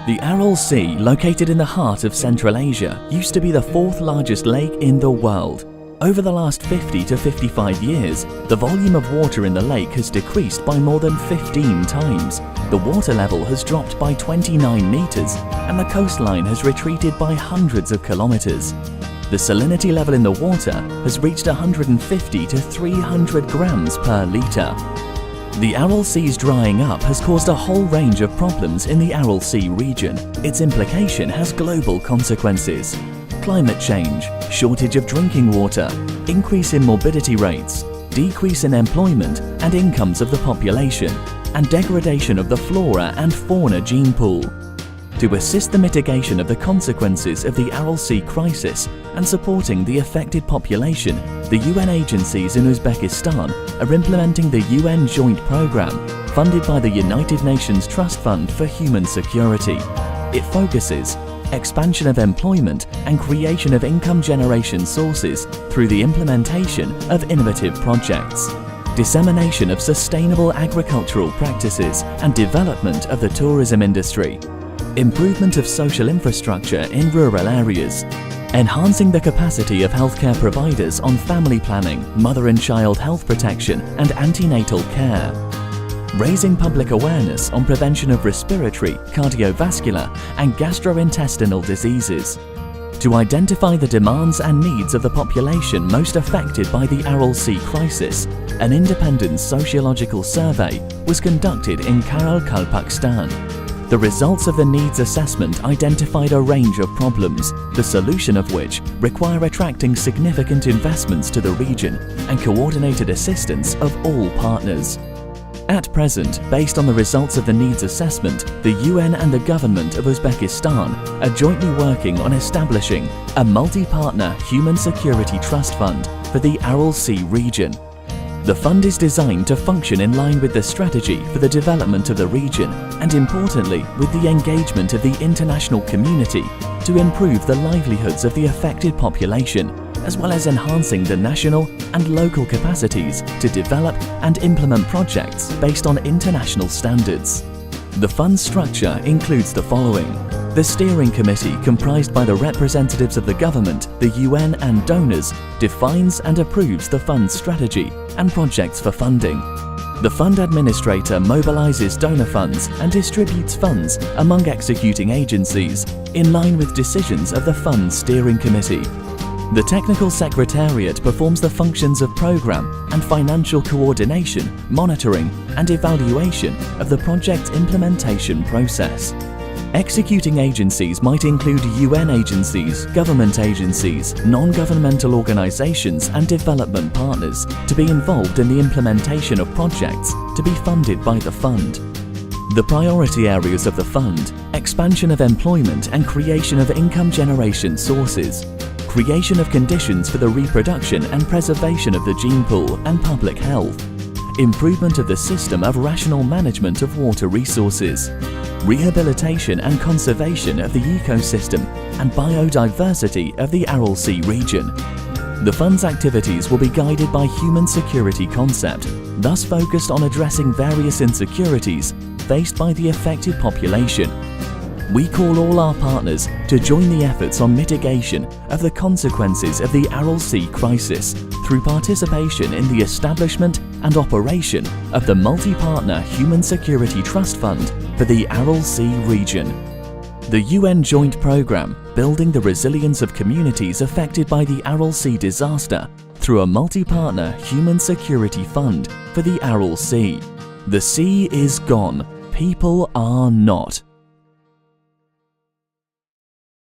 The Aral Sea, located in the heart of Central Asia, used to be the fourth largest lake in the world. Over the last 50 to 55 years, the volume of water in the lake has decreased by more than 15 times. The water level has dropped by 29 meters, and the coastline has retreated by hundreds of kilometers. The salinity level in the water has reached 150 to 300 grams per liter. The Aral Sea's drying up has caused a whole range of problems in the Aral Sea region. Its implication has global consequences: climate change, shortage of drinking water, increase in morbidity rates, decrease in employment and incomes of the population, and degradation of the flora and fauna gene pool. To assist the mitigation of the consequences of the Aral Sea crisis and supporting the affected population, the UN agencies in Uzbekistan are implementing the UN Joint Programme, funded by the United Nations Trust Fund for Human Security. It focuses expansion of employment and creation of income generation sources through the implementation of innovative projects, dissemination of sustainable agricultural practices and development of the tourism industry, improvement of social infrastructure in rural areas, enhancing the capacity of healthcare providers on family planning, mother and child health protection and antenatal care, raising public awareness on prevention of respiratory, cardiovascular and gastrointestinal diseases. To identify the demands and needs of the population most affected by the Aral Sea crisis, an independent sociological survey was conducted in Pakistan. The results of the needs assessment identified a range of problems, the solution of which require attracting significant investments to the region and coordinated assistance of all partners. At present, based on the results of the needs assessment, the UN and the Government of Uzbekistan are jointly working on establishing a multi-partner human security trust fund for the Aral Sea region. The fund is designed to function in line with the strategy for the development of the region and, importantly, with the engagement of the international community to improve the livelihoods of the affected population, as well as enhancing the national and local capacities to develop and implement projects based on international standards. The fund's structure includes the following: the steering committee, comprised by the representatives of the government, the UN and donors, defines and approves the fund's strategy and projects for funding. The fund administrator mobilizes donor funds and distributes funds among executing agencies in line with decisions of the fund's steering committee. The technical secretariat performs the functions of program and financial coordination, monitoring and evaluation of the project implementation process. Executing agencies might include UN agencies, government agencies, non-governmental organizations and development partners to be involved in the implementation of projects to be funded by the fund. The priority areas of the fund: expansion of employment and creation of income generation sources, creation of conditions for the reproduction and preservation of the gene pool and public health, improvement of the system of rational management of water resources, rehabilitation and conservation of the ecosystem and biodiversity of the Aral Sea region. The fund's activities will be guided by human security concept, thus focused on addressing various insecurities faced by the affected population. We call all our partners to join the efforts on mitigation of the consequences of the Aral Sea crisis through participation in the establishment and operation of the multi-partner Human Security Trust Fund for the Aral Sea region. The UN Joint Programme, building the resilience of communities affected by the Aral Sea disaster through a multi-partner Human Security Fund for the Aral Sea. The sea is gone, people are not.